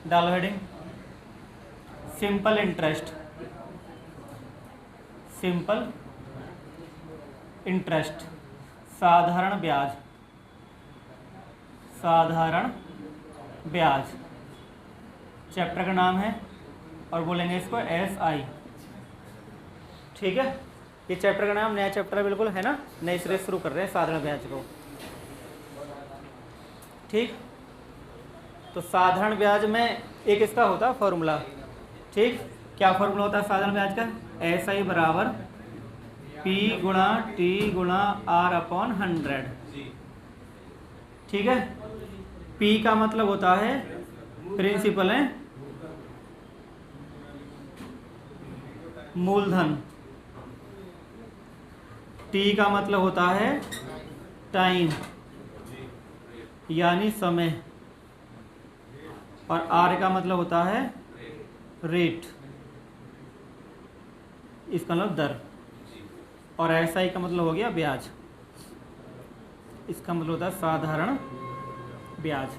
डालो heading simple interest, simple interest, साधारण ब्याज, साधारण ब्याज चैप्टर का नाम है और बोलेंगे इसको SI। ठीक है, ये चैप्टर का नाम नया चैप्टर बिल्कुल है ना, नए सिरे शुरू कर रहे हैं साधारण ब्याज को। ठीक, तो साधारण ब्याज में एक इसका होता है फॉर्मूला। ठीक, क्या फॉर्मूला होता है साधारण ब्याज का? SI बराबर P गुणा T गुणा R अपॉन 100। ठीक है, P का मतलब होता है प्रिंसिपल है, मूलधन। T का मतलब होता है टाइम यानी समय, और R का मतलब होता है रेट, इसका मतलब दर, और SI का मतलब हो गया ब्याज, इसका मतलब होता है साधारण ब्याज।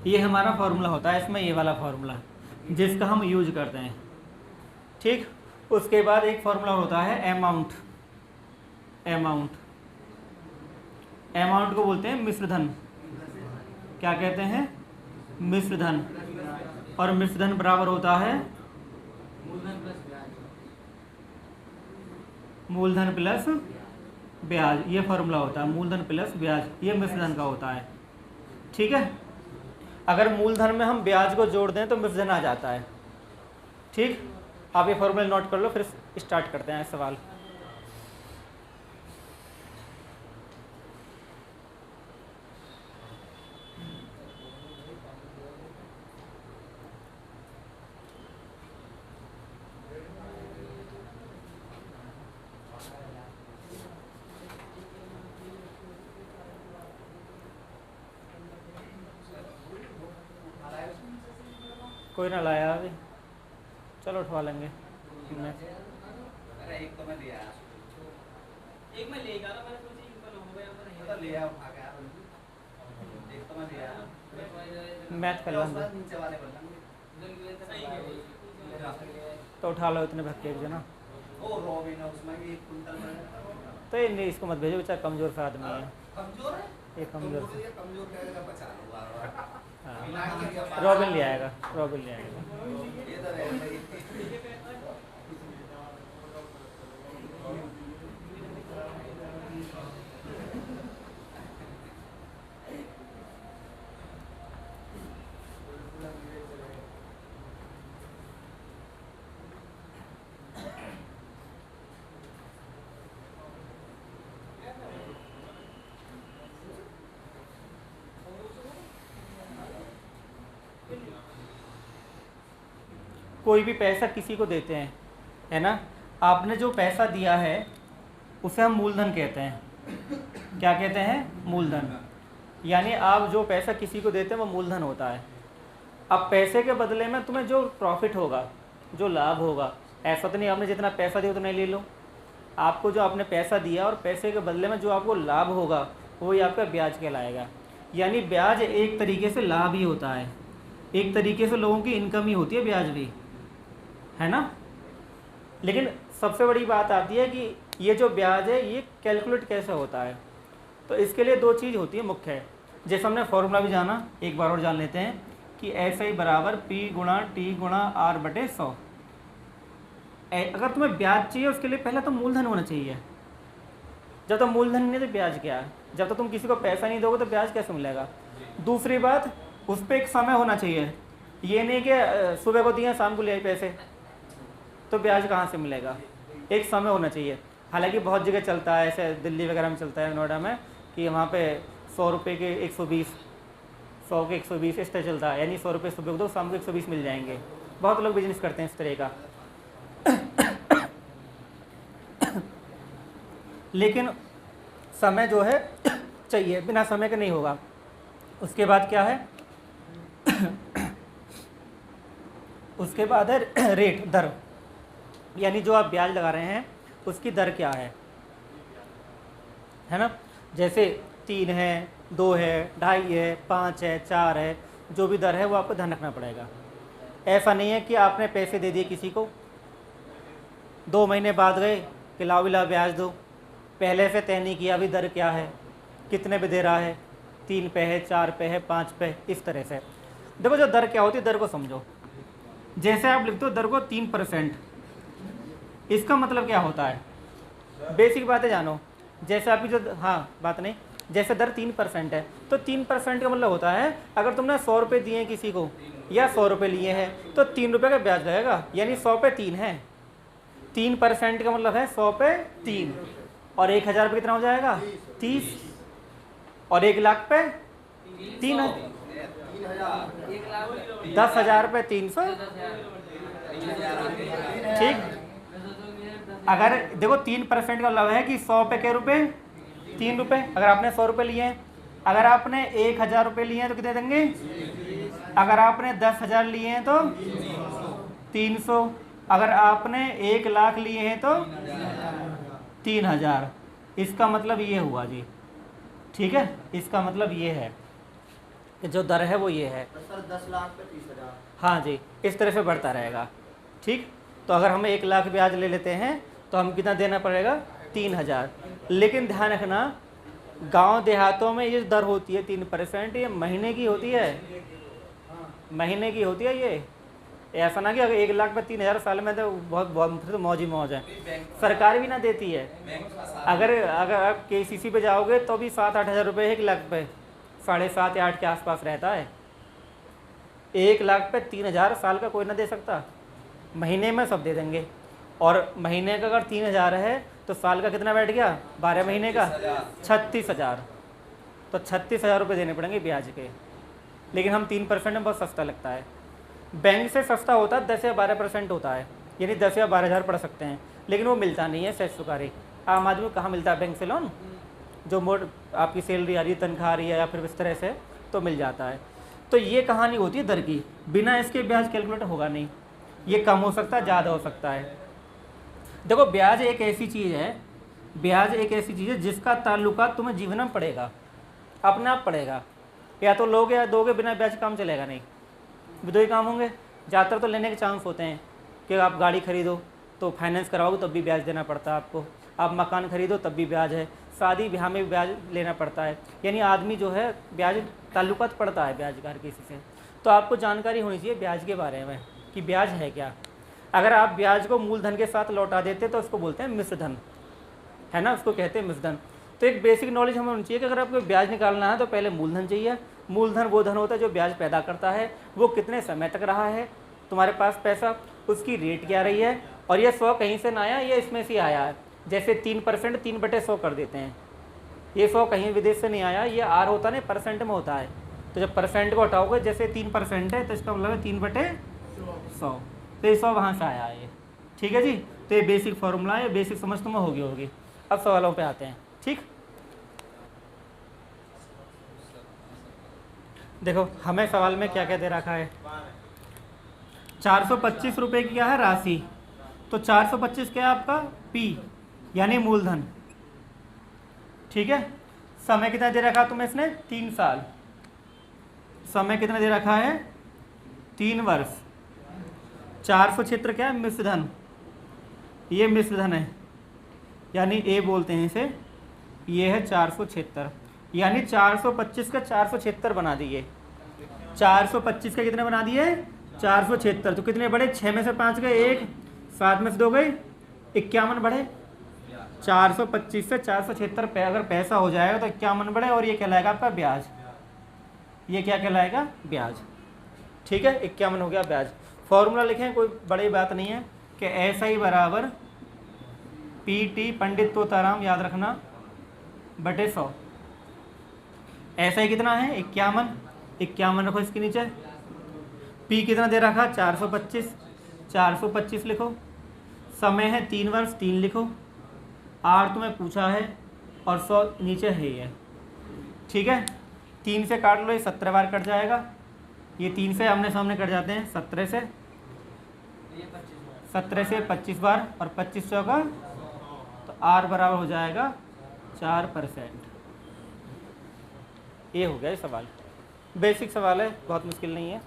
ये हमारा फॉर्मूला होता है, इसमें ये वाला फॉर्मूला जिसका हम यूज करते हैं। ठीक, उसके बाद एक फॉर्मूला होता है अमाउंट। अमाउंट, अमाउंट को बोलते हैं मिश्रधन। क्या कहते हैं? मिश्रधन। और मिश्रधन बराबर होता है मूलधन प्लस ब्याज। ये फॉर्मूला होता है मूलधन प्लस ब्याज, ये मिश्रधन का होता है। ठीक है, अगर मूलधन में हम ब्याज को जोड़ दें तो मिश्रधन आ जाता है। ठीक, आप ये फॉर्मूला नोट कर लो, फिर स्टार्ट करते हैं सवाल। कोई ना लाया अभी, चलो उठवा लेंगे। अरे एक तो मैं लिया, एक मैं लेगा ना, मैंने सोची इनका हो गया पर तो लिया उठा के यार, एक तो मैं लिया मैथ कर लेंगे नीचे वाले बोल सही है तो उठा लो, इतने भक्के जो ना। ओ रॉबिन है उसमें भी 1 कुंटल में, तो ये नहीं, इसको मत भेजो, बेचारा कमजोर सा आदमी है। कमजोर है ये कमजोर तो ये कमजोर करेगा, बचा लो बार-बार। हाँ, रॉबिन ले आएगा, रॉबिन ले आएगा। ये तो रहता ही कोई भी पैसा किसी को देते हैं, है ना, आपने जो पैसा दिया है उसे हम मूलधन कहते हैं। क्या कहते हैं? मूलधन। यानी आप जो पैसा किसी को देते हैं वो मूलधन होता है। अब पैसे के बदले में तुम्हें जो प्रॉफिट होगा, जो लाभ होगा, ऐसा तो नहीं आपने जितना पैसा दिया उतना ले लो। आपको जो आपने पैसा दिया और पैसे के बदले में जो आपको लाभ होगा वही आपका ब्याज कहलाएगा। यानी ब्याज एक तरीके से लाभ ही होता है, एक तरीके से लोगों की इनकम ही होती है ब्याज भी, है ना। लेकिन सबसे बड़ी बात आती है कि ये जो ब्याज है ये कैलकुलेट कैसे होता है। तो इसके लिए 2 चीज़ होती है मुख्य है। जैसे हमने फॉर्मूला भी जाना, एक बार और जान लेते हैं कि SI बराबर P गुणा T गुणा R बटे 100। अगर तुम्हें ब्याज चाहिए उसके लिए पहले तो मूलधन होना चाहिए। जब तक मूलधन नहीं है तो ब्याज क्या है? जब तक तुम किसी को पैसा नहीं दोगे तो ब्याज कैसे मिलेगा? दूसरी बात, उस पर एक समय होना चाहिए। ये नहीं कि सुबह को दिए शाम को ले आए पैसे, तो ब्याज कहाँ से मिलेगा? एक समय होना चाहिए। हालांकि बहुत जगह चलता है, ऐसे दिल्ली वगैरह में चलता है, नोएडा में, कि वहाँ पे 100 रुपये के 120, 100 के 120 इस तरह चलता है। यानी 100 रुपये सुबह को दो, शाम को 120 मिल जाएंगे। बहुत लोग बिजनेस करते हैं इस तरह का। लेकिन समय जो है चाहिए, बिना समय के नहीं होगा। उसके बाद क्या है? उसके बाद है रेट, दर, यानी जो आप ब्याज लगा रहे हैं उसकी दर क्या है ना। जैसे 3 है, 2 है, 2.5 है, 5 है, 4 है, जो भी दर है वो आपको ध्यान रखना पड़ेगा। ऐसा नहीं है कि आपने पैसे दे दिए किसी को, 2 महीने बाद गए कि लाओ बिला ब्याज दो, पहले से तय नहीं किया अभी दर क्या है, कितने पे दे रहा है, 3 पे है, 4 पे है, 5 पे, इस तरह से। देखो जो दर क्या होती है, दर को समझो। जैसे आप लिखते हो दर को 3%, इसका मतलब क्या होता है, बेसिक बातें जानो। जैसे आपकी जो, हाँ बात नहीं, जैसे दर 3% है तो 3% का मतलब होता है अगर तुमने 100 रुपये दिए हैं किसी को या 100 रुपये लिए हैं तो 3 रुपये का ब्याज लगेगा, यानी 100 पे 3 है। 3% का मतलब है 100 पे 3, और 1000 पे कितना हो जाएगा 30, और 1 लाख पे 3, 10,000 पे 300, ठीक। अगर देखो 3% का मतलब है कि 100 पे क्या रुपये, 3 रुपये। अगर आपने 100 रुपये लिए हैं, अगर आपने 1000 रुपये लिए हैं तो कितने देंगे, अगर आपने 10,000 लिए हैं तो 300, अगर आपने 1 लाख लिए हैं तो 3,000। इसका मतलब ये हुआ जी, ठीक है, इसका मतलब ये है कि जो दर है वो ये है। सर 10 लाख पे 30,000। हाँ जी, इस तरह से बढ़ता रहेगा, ठीक। तो अगर हम 1 लाख ब्याज ले लेते हैं तो हम कितना देना पड़ेगा 3,000। लेकिन ध्यान रखना, गांव देहातों में ये दर होती है 3%, ये महीने की होती है, महीने की होती है ये। ऐसा ना कि अगर 1 लाख पे 3,000 साल में तो बहुत बहुत तो मौज ही मौज है, सरकार भी ना देती है। अगर आप KCC पे जाओगे तो भी 7-8 हज़ार रुपये 1 लाख पे, 7.5 या 8 के आसपास रहता है। 1 लाख पे 3,000 साल का कोई ना दे सकता, महीने में सब दे देंगे। और महीने का अगर 3,000 है तो साल का कितना बैठ गया, 12 महीने का 36,000। तो 36,000 रुपये देने पड़ेंगे ब्याज के। लेकिन हम 3% में बहुत सस्ता लगता है, बैंक से सस्ता होता है 10 या 12% होता है, यानी 10 या 12,000 पड़ सकते हैं, लेकिन वो मिलता नहीं है सहज सुकारी। आम आदमी को कहाँ मिलता है बैंक से लोन, जो मोड आपकी सैलरी आ रही है, तनख्वाह आ रही है या फिर इस तरह से तो मिल जाता है। तो ये कहानी होती है दर की, बिना इसके ब्याज कैलकुलेट होगा नहीं, ये कम हो सकता है, ज़्यादा हो सकता है। देखो ब्याज एक ऐसी चीज़ है, ब्याज एक ऐसी चीज़ है जिसका ताल्लुकात तुम्हें जीवन में पड़ेगा, अपने आप पड़ेगा। या तो लोगे या दोगे, बिना ब्याज काम चलेगा नहीं, दो ही काम होंगे। ज़्यादातर तो लेने के चांस होते हैं कि आप गाड़ी खरीदो तो फाइनेंस कराओगे तब भी ब्याज देना पड़ता है आपको, आप मकान खरीदो तब भी ब्याज है, शादी ब्याह में भी ब्याज लेना पड़ता है। यानी आदमी जो है ब्याज ताल्लुकात पड़ता है ब्याज का हर किसी से। तो आपको जानकारी होनी चाहिए ब्याज के बारे में कि ब्याज है क्या। अगर आप ब्याज को मूलधन के साथ लौटा देते तो उसको बोलते हैं मिश्र धन, है ना, उसको कहते हैं मिश्र धन। तो एक बेसिक नॉलेज हमें होनी चाहिए कि अगर आपको ब्याज निकालना है तो पहले मूलधन चाहिए। मूलधन वो धन होता है जो ब्याज पैदा करता है, वो कितने समय तक रहा है तुम्हारे पास पैसा, उसकी रेट क्या रही है, और ये 100 कहीं से ना आया, ये इसमें से आया है। जैसे 3% 3/100 कर देते हैं, ये 100 कहीं विदेश से नहीं आया, ये आर होता नहीं परसेंट में होता है। तो जब परसेंट को हटाओगे, जैसे 3% है तो इसका मतलब है 3/100, तो ये 100 वहाँ से आया है ये, ठीक है जी। तो ये बेसिक फॉर्मूला है, बेसिक समझ तुम्हें होगी। अब सवालों पे आते हैं, ठीक। देखो हमें सवाल में क्या क्या दे रखा है, 425 रुपये की क्या है राशि, तो 425 क्या है आपका P यानी मूलधन, ठीक है। समय कितना दे रखा तुम्हें इसने, 3 साल। समय कितना दे रखा है, 3 वर्ष। 400 क्षेत्र क्या है, मिश्र धन, ये मिश्र धन है, यानी A बोलते हैं इसे, ये है 476, यानी 425 का 476 बना दिए। 425 का कितने बना दिए, 476। तो कितने बढ़े, 6 में से 5 गए 1, 7 में से 2 गए 51 बढ़े। 425 से 476 पे अगर पैसा हो जाएगा तो 51 बढ़े, और ये कहलाएगा आपका ब्याज। ये क्या कहलाएगा, ब्याज, ठीक है। 51 हो गया ब्याज। फॉर्मूला लिखें, कोई बड़ी बात नहीं है, कि SI बराबर PT पंडित तोताराम, याद रखना, बटे 100। SI कितना है, 51, 51 रखो इसके नीचे। P कितना दे रखा, 425, 425 लिखो। समय है 3 वर्ष, 3 लिखो। R तुम्हें पूछा है, और 100 नीचे है ये, ठीक है। 3 से काट लो, ये 17 बार कट जाएगा। ये 3 से आमने सामने कट जाते हैं, 17 से 25 बार, और 25 का तो R बराबर हो जाएगा 4%। ये हो गया सवाल, बेसिक सवाल है, बहुत मुश्किल नहीं है।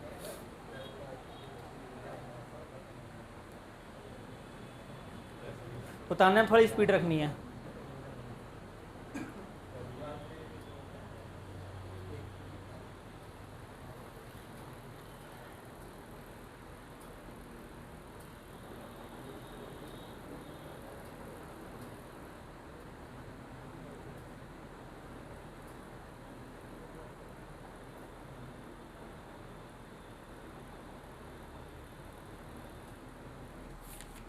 उतारने में थोड़ी स्पीड रखनी है।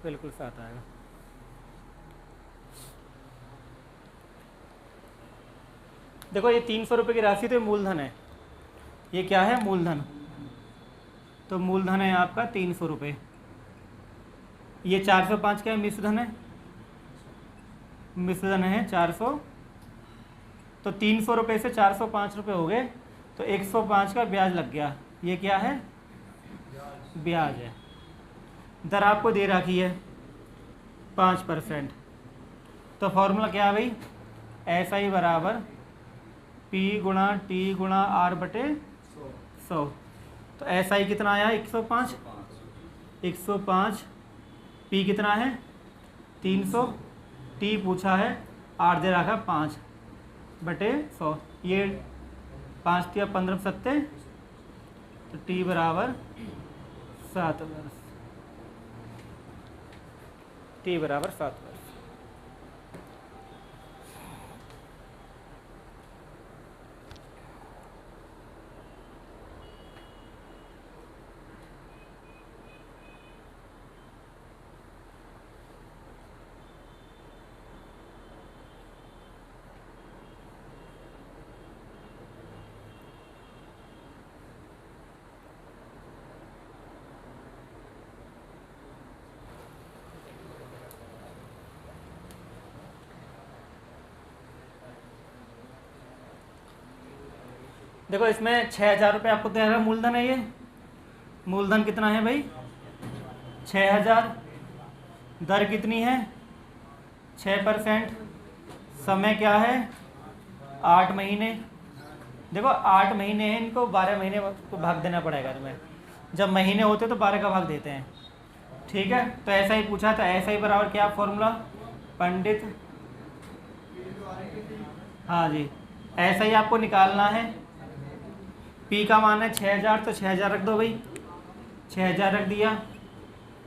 बिल्कुल साथ आएगा। देखो ये 300 रुपये की राशि तो मूलधन है। ये क्या है? मूलधन। तो मूलधन है आपका 300 रुपये। ये 405 क्या है? मिश्रधन है। मिश्रधन है 400। तो 300 रुपये से 405 रुपये हो गए, तो 105 का ब्याज लग गया। ये क्या है? ब्याज है। दर आपको दे रखी है 5%। तो फॉर्मूला क्या है भाई? SI बराबर P गुणा T गुणा R बटे 100। तो SI कितना आया? 105। 105। P कितना है? 300। T पूछा है, R दे रखा 5 बटे 100। ये 5 तिया 15 सत्ते, तो T बराबर 7 वर्ष। T बराबर 7 वर्ष। देखो इसमें 6,000 रुपये आपको दे रहा है, मूलधन है ये। मूलधन कितना है भाई? 6,000। दर कितनी है? 6%। समय क्या है? 8 महीने। देखो 8 महीने हैं, इनको 12 महीने को भाग देना पड़ेगा तुम्हें। जब महीने होते तो 12 का भाग देते हैं, ठीक है। तो ऐसा ही पूछा था। ऐसा ही बराबर क्या फॉर्मूला? पंडित, हाँ जी, ऐसा ही आपको निकालना है। P का मान है 6,000, तो 6,000 रख दो भाई। 6,000 रख दिया।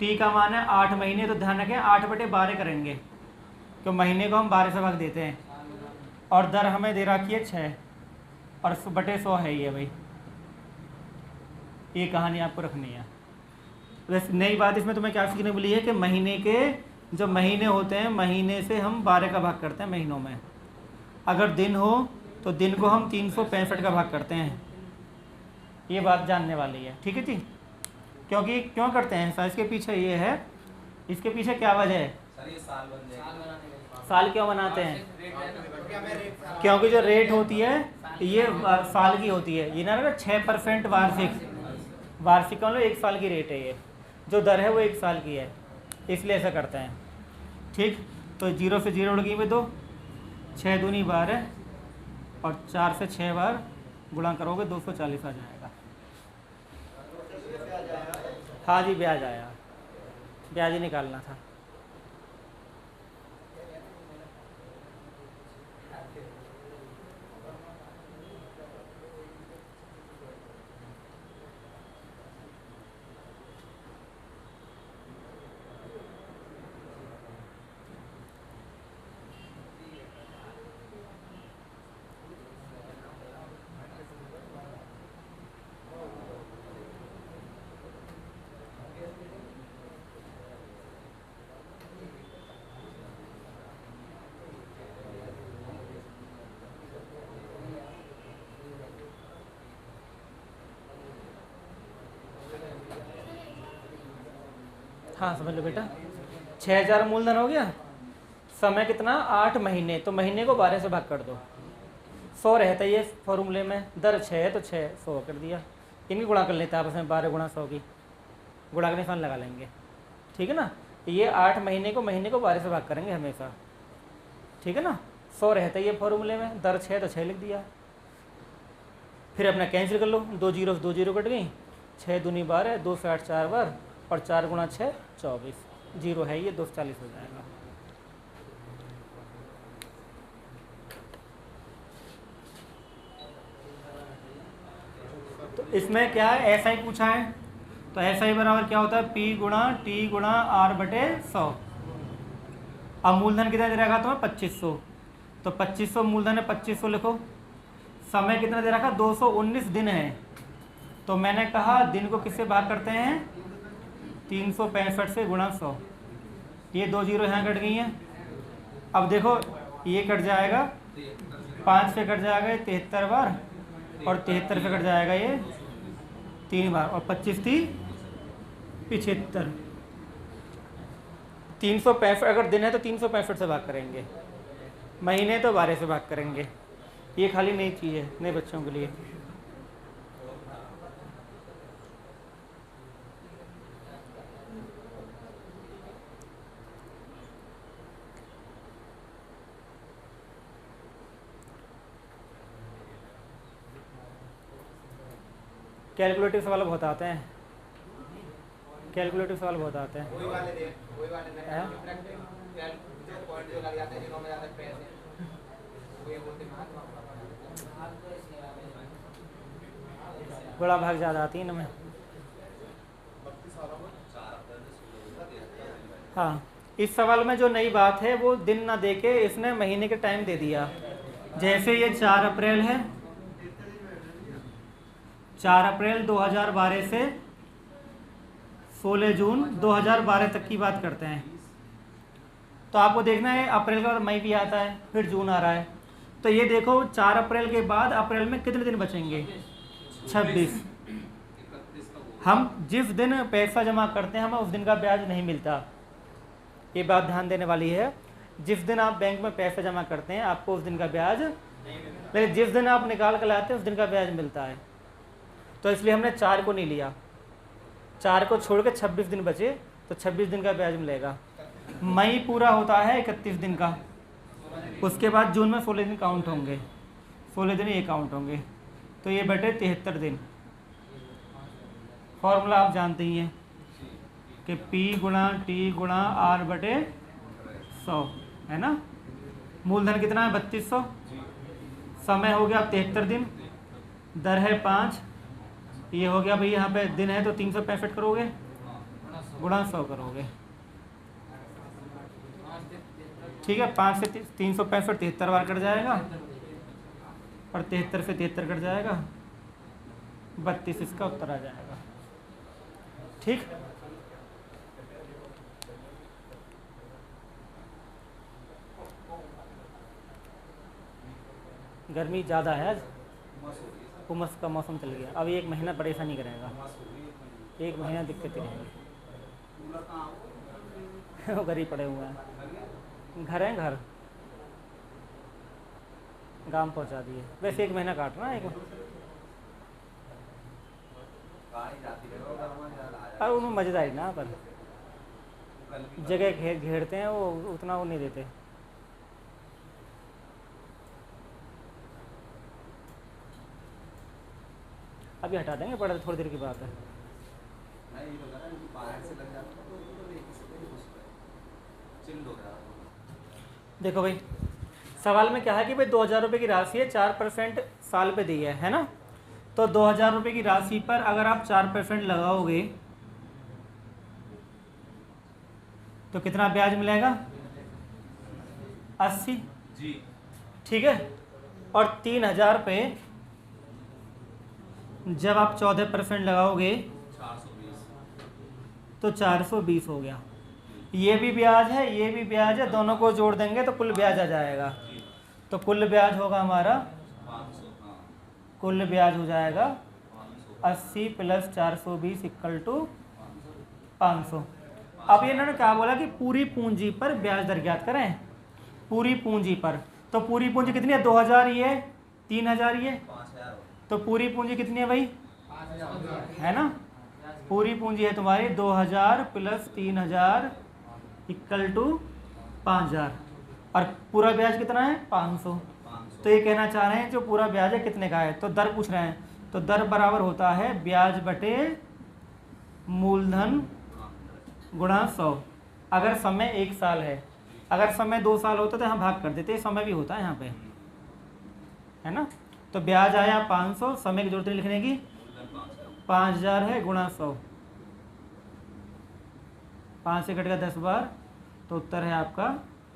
T का मान है 8 महीने, तो ध्यान रखें 8 बटे 12 करेंगे, तो महीने को हम 12 से भाग देते हैं। और दर हमें दे रखी है 6 और बटे 100 है ये भाई। ये कहानी आपको रखनी है। वैसे नई बात इसमें तुम्हें क्या सीखने मिली है कि महीने के जो महीने होते हैं, महीने से हम 12 का भाग करते हैं महीनों में। अगर दिन हो तो दिन को हम 365 का भाग करते हैं। ये बात जानने वाली है, ठीक है जी। क्योंकि क्यों करते हैं ऐसा, इसके पीछे ये है, इसके पीछे क्या वजह है? सर ये साल बन जाएगा। साल क्यों बनाते हैं? क्योंकि जो रेट होती है ये साल की होती है। ये ना 6% वार्षिक, वार्षिक का मतलब 1 साल की रेट है। ये जो दर है वो 1 साल की है, इसलिए ऐसा करते हैं, ठीक। तो 0 से 0 उड़ गई में 2, 6 दूनी 12 और 4 से 6 बार गुणा करोगे 240 आ जाएगा। हाँ जी, ब्याज आया, ब्याज ही निकालना था। हाँ समझ लो बेटा, 6,000 मूलधन हो गया। समय कितना? 8 महीने, तो महीने को 12 से भाग कर दो। 100 रहता है ये फॉर्मूले में, दर 6 है तो 6 100 कर दिया। इनकी गुणा कर लेते हैं आपस में, 12 गुणा 100 की गुणा का निशान लगा लेंगे, ठीक है ना। ये 8 महीने को 12 से भाग करेंगे हमेशा, ठीक है ना। 100 रहता है ये फॉर्मूले में, दर 6 तो 6 लिख दिया। फिर अपना कैंसिल कर लो, 2 जीरो से 2 जीरो कट गई, 6 दूनी 12, 2 से 8 4 बार, और 4 गुणा 6 24, जीरो है ये, 240 हो जाएगा। तो इसमें क्या है, ऐसा ही पूछा है, तो ऐसा ही बराबर क्या होता है, P गुणा T गुणा R बटे 100। अब मूलधन कितना दे रखा तुम्हें, 2500, तो 2500 मूलधन है, 2500 लिखो। समय कितना दे रखा, 219 दिन है, तो मैंने कहा दिन को किससे भाग करते हैं, 365 से गुणा 100। ये 2 जीरो यहाँ कट गई हैं। अब देखो ये कट जाएगा, 5 से कट जाएगा ये 73 बार, और 73 से कट जाएगा ये 3 बार, और 25 थी 75। 365 अगर दिन है तो 365 से भाग करेंगे, महीने तो 12 से भाग करेंगे। ये खाली नई चीज़ है नए बच्चों के लिए। कैलकुलेटिव सवाल बहुत आते हैं, कैलकुलेटिव सवाल बहुत आते हैं। बड़ा भाग ज़्यादा आती है इनमें। हाँ, इस सवाल में जो नई बात है वो दिन ना दे के इसने महीने के टाइम दे दिया। जैसे ये 4 अप्रैल है, 4 अप्रैल 2012 से 16 जून 2012 तक की बात करते हैं। तो आपको देखना है अप्रैल के बाद मई भी आता है, फिर जून आ रहा है। तो ये देखो 4 अप्रैल के बाद अप्रैल में कितने दिन बचेंगे, 26। हम जिस दिन पैसा जमा करते हैं हमें उस दिन का ब्याज नहीं मिलता, ये बात ध्यान देने वाली है। जिस दिन आप बैंक में पैसा जमा करते हैं आपको उस दिन का ब्याज, लेकिन जिस दिन आप निकाल कर लाते हैं उस दिन का ब्याज मिलता है। तो इसलिए हमने 4 को नहीं लिया, 4 को छोड़ के 26 दिन बचे, तो 26 दिन का ब्याज मिलेगा। मई पूरा होता है 31 दिन का, उसके बाद जून में 16 दिन काउंट होंगे, 16 दिन ये काउंट होंगे, तो ये बटे 73 दिन। फॉर्मूला आप जानते ही हैं कि P गुणा T गुणा R बटे 100 है ना। मूलधन कितना है, 3200। समय हो गया 73 दिन, दर है 5, ये हो गया भाई, यहाँ पे दिन है तो 365 करोगे, गुणा 100 करोगे, ठीक है। 5 से 365 73 बार कट जाएगा, और 73 से 73 कट जाएगा, 32 इसका उत्तर आ जाएगा, ठीक। गर्मी ज़्यादा है आज, उमस का मौसम चल गया। अब 1 महीना परेशानी करेगा, 1 महीना दिक्कत ही रहेगी। वो घर ही पड़े हुए हैं, घर हैं, घर गांव पहुंचा दिए। वैसे 1 महीना काटना है, और उनमें मज़ेदारी ना, पर जगह घेरते हैं वो, उतना वो नहीं देते। अभी हटा देंगे, पड़ा थोड़ी देर की बात है। देखो भाई सवाल में क्या है कि भाई 2000 रुपये की राशि है, 4% साल पे दी है ना। तो 2000 रुपये की राशि पर अगर आप 4% लगाओगे तो कितना ब्याज मिलेगा, 80 जी, ठीक है। और 3000 पे जब आप 14% लगाओगे तो 420 हो गया। ये भी ब्याज है, ये भी ब्याज है, दोनों को जोड़ देंगे तो कुल ब्याज आ जाएगा। तो कुल ब्याज होगा हमारा, कुल ब्याज हो जाएगा 80 + 420 = 500। अब ये इन्होंने क्या बोला कि पूरी पूंजी पर ब्याज दर ज्ञात करें, पूरी पूंजी पर। तो पूरी पूंजी कितनी है, 2000 ये, 3000 ये, तो पूरी पूंजी कितनी है भाई, है ना। पूरी पूंजी है तुम्हारी 2000 + 3000 = 5000, और पूरा ब्याज कितना है, 500। तो ये कहना चाह रहे हैं जो पूरा ब्याज है कितने का है, तो दर पूछ रहे हैं तो दर बराबर होता है ब्याज बटे मूलधन गुणा 100। अगर समय 1 साल है, अगर समय 2 साल होता तो यहाँ भाग कर देते, समय भी होता है यहाँ पे, है ना। तो ब्याज आया 500, समय की जरूरत नहीं लिखने की, 5000 है गुणा 100, 5 से कटेगा 10 बार, तो उत्तर है आपका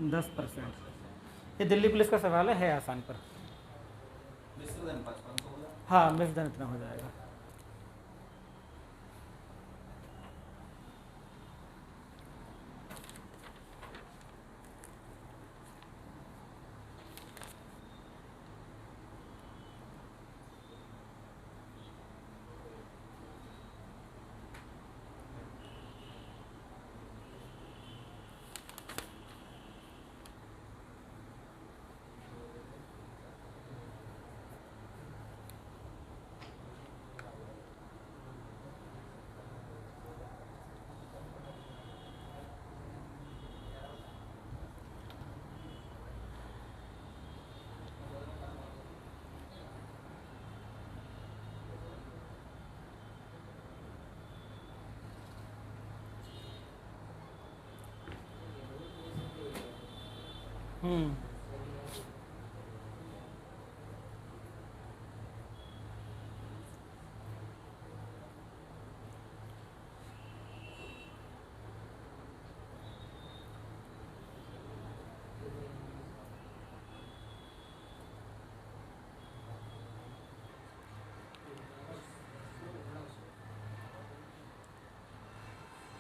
10%। ये दिल्ली पुलिस का सवाल है आसान पर। हाँ, मिश्रधन इतना हो जाएगा।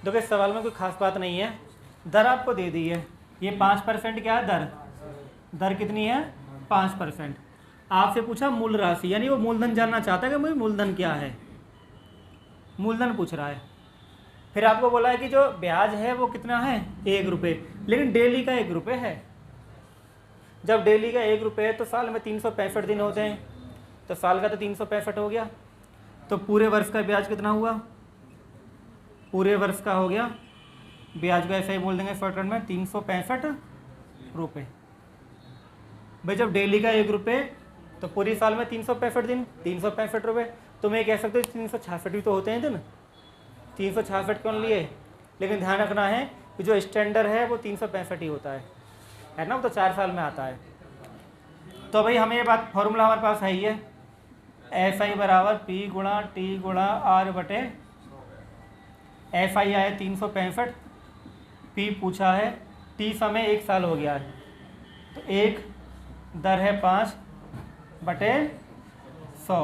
देखो इस सवाल में कोई खास बात नहीं है, दर आपको दे दी है, ये 5% क्या है दर, दर कितनी है 5%। आपसे पूछा मूल राशि, यानी वो मूलधन जानना चाहता है कि मुझे मूलधन क्या है, मूलधन पूछ रहा है। फिर आपको बोला है कि जो ब्याज है वो कितना है 1 रुपये, लेकिन डेली का 1 रुपये है। जब डेली का 1 रुपये है तो साल में 365 दिन होते हैं, तो साल का तो 365 हो गया, तो पूरे वर्ष का ब्याज कितना हुआ, पूरे वर्ष का हो गया ब्याज को ऐसा ही बोल देंगे शॉर्टकट में 365 रुपये। भाई जब डेली का 1 रुपये तो पूरी साल में 365 दिन 365 रुपये, तो मैं कह सकते हो 366 भी तो होते हैं दिन, 366 क्यों लिए, लेकिन ध्यान रखना है कि जो स्टैंडर्ड है वो 365 ही होता है ना, वो तो 4 साल में आता है। तो भाई हमें ये बात फॉर्मूला हमारे पास है ही है, SI बराबर P गुणा T गुणा R बटे SI आया 365, P पूछा है, T समय 1 साल हो गया है, तो 1 दर है 5 बटे 100,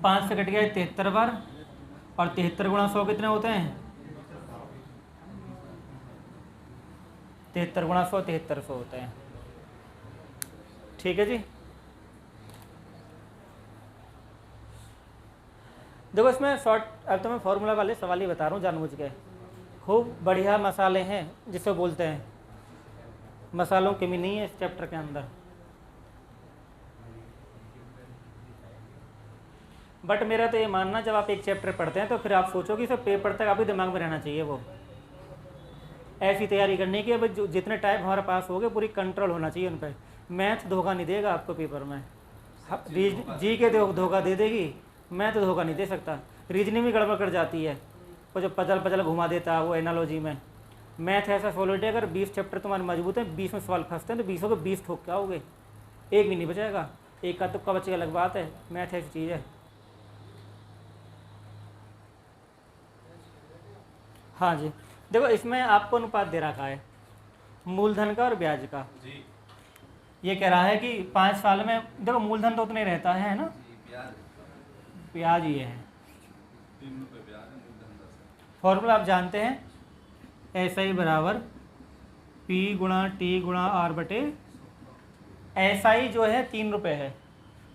5 से कट गया 73 बार, और 73 गुणा 100 कितने होते हैं, 73 गुणा 100 7300 होते हैं। ठीक है जी। देखो इसमें शॉर्ट, अब तो मैं फॉर्मूला वाले सवाल ही बता रहा हूँ जानबूझ के, खूब बढ़िया मसाले हैं जिसे बोलते हैं, मसालों की कमी नहीं है इस चैप्टर के अंदर। बट मेरा तो ये मानना, जब आप एक चैप्टर पढ़ते हैं तो फिर आप सोचो कि इसे पेपर तक आपके दिमाग में रहना चाहिए, वो ऐसी तैयारी करनी कि अब जो जितने टाइप हमारे पास हो गए पूरी कंट्रोल होना चाहिए उन पर। मैथ धोखा नहीं देगा आपको पेपर में, जी के धोखा दे देगी, मैं तो धोखा नहीं दे सकता। रीजनिंग भी गड़बड़ कर जाती है, वो जो पजल घुमा देता है वो एनालॉजी में। मैथ ऐसा सॉलिड है, अगर 20 चैप्टर तुम्हारे मजबूत हैं, 20 में सवाल फंसते हैं तो 20 के 20 ठोक के आओगे, एक भी नहीं बचेगा, एक का तुक्का बचेगा अलग बात है। मैथ ऐसी चीज़ है। हाँ जी, देखो इसमें आपको अनुपात दे रखा है मूलधन का और ब्याज का जी। ये कह रहा है कि 5 साल में, देखो मूलधन तो उतना ही रहता है ना, ब्याज ये है, फॉर्मूला आप जानते हैं, SI बराबर P गुणा T गुणा R बटे SI जो है 3 रुपये है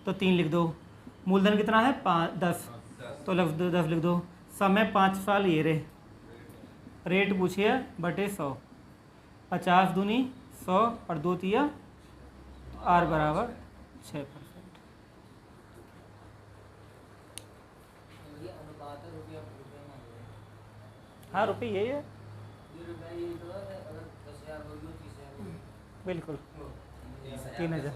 तो 3 लिख दो, मूलधन कितना है 10 तो 10 लिख दो, समय 5 साल ये रे, रेट पूछिए बटे 100, 50 दूनी 100 और 2 तिया R बराबर 6%। हाँ रुपये यही है बिल्कुल 3000।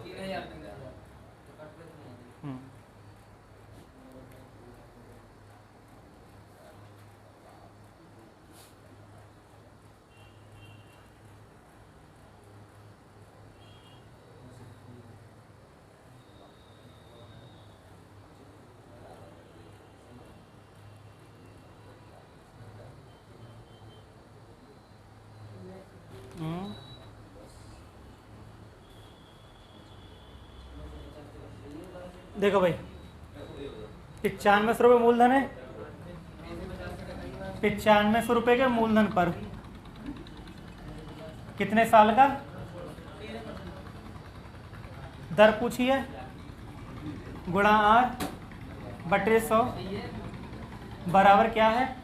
देखो भाई 9500 रुपये मूलधन है, 9500 रुपये के मूलधन पर कितने साल का दर पूछी है, गुणा R बटे 100 बराबर क्या है,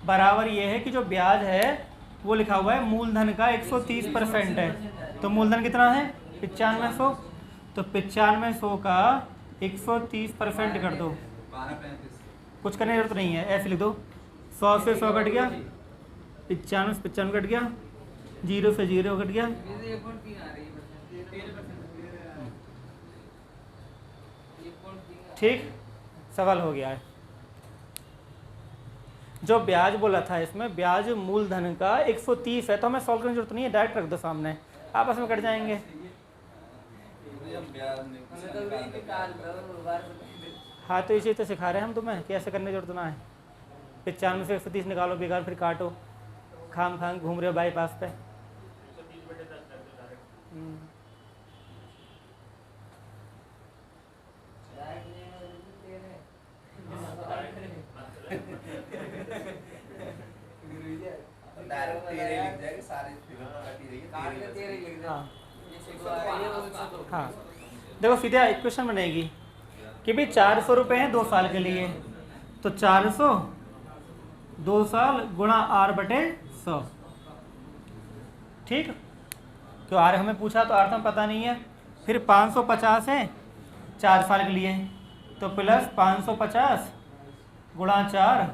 बराबर ये है कि जो ब्याज है वो लिखा हुआ है मूलधन का 130% है। तो मूलधन कितना है 9500, तो 9500 का 130% कर दो, कुछ करने की जरूरत नहीं है, ऐसे लिख दो। 100 से 100 कट गया, 95 से 95 कट गया, 0 से 0 कट गया, ठीक, सवाल हो गया है। जो ब्याज बोला था इसमें ब्याज मूलधन का 130 है, तो हमें सॉल्व करने की जरूरत नहीं है, डायरेक्ट रख दो सामने, आपस में कट जाएंगे। हाँ तो इसी तो सिखा रहे हैं हम तुम्हें कि ऐसे करने की जरूरत ना है। 95 से 130 निकालो, बेकार फिर काटो, खाम खाम घूम रहे हो बाईपास पे। हाँ देखो सीधा इक्वेशन बनेगी कि भी 400 रुपये हैं 2 साल के लिए, तो 400 2 साल गुणा R बटे 100, ठीक। तो R हमें पूछा तो R तो हमें पता नहीं है। फिर 550 है 4 साल के लिए, तो प्लस 550 गुणा 4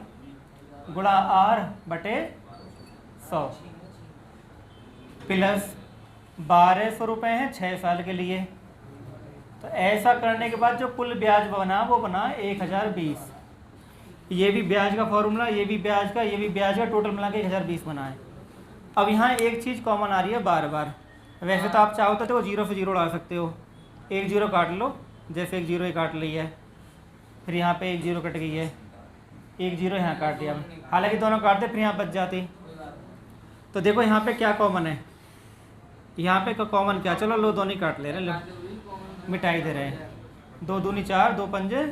गुणा R बटे 100 प्लस 1200 रुपये हैं 6 साल के लिए। तो ऐसा करने के बाद जो कुल ब्याज बना वो बना 1020। ये भी ब्याज का फॉर्मूला, ये भी ब्याज का, ये भी ब्याज का, टोटल मिला के 1020 बना है। अब यहाँ एक चीज़ कॉमन आ रही है बार बार, वैसे तो आप चाहो तो देखो 0 से 0 उड़ा सकते हो, एक 0 काट लो, जैसे एक 0 ही काट ली है, फिर यहाँ पे एक 0 कट गई है, एक 0 यहाँ काट दिया, हालांकि दोनों काटते फिर यहाँ बच जाती। तो देखो यहाँ पे क्या कॉमन है, यहाँ पे कॉमन क्या, चलो लो दोनों ही काट ले रहे, लो मिटाई दे रहे हैं, 2 दूनी 4, 2 पंजे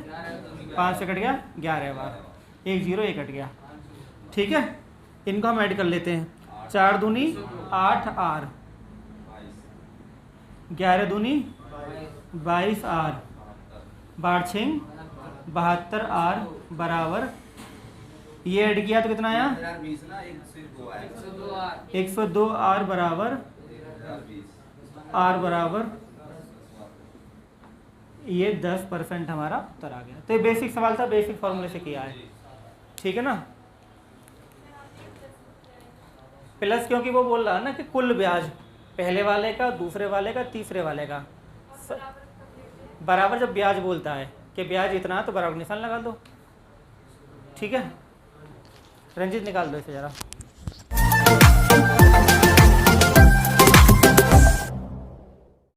5 से कट गया 11 बार, 1 0 1 कट गया, ठीक है। इनको हम ऐड कर लेते हैं, 4 दूनी 8 R, 11 दूनी 22 R, 12 6 72 R बराबर, ये ऐड किया तो कितना आया 102 R बराबर ये 10% हमारा उत्तर आ गया। तो ये बेसिक सवाल था, बेसिक फॉर्मूले से किया है, ठीक है ना। प्लस क्योंकि वो बोल रहा है ना कि कुल ब्याज पहले वाले का, दूसरे वाले का, तीसरे वाले का बराबर, जब ब्याज बोलता है कि ब्याज इतना तो बराबर निशान लगा दो, ठीक है। रंजीत निकाल दो इसे ज़रा।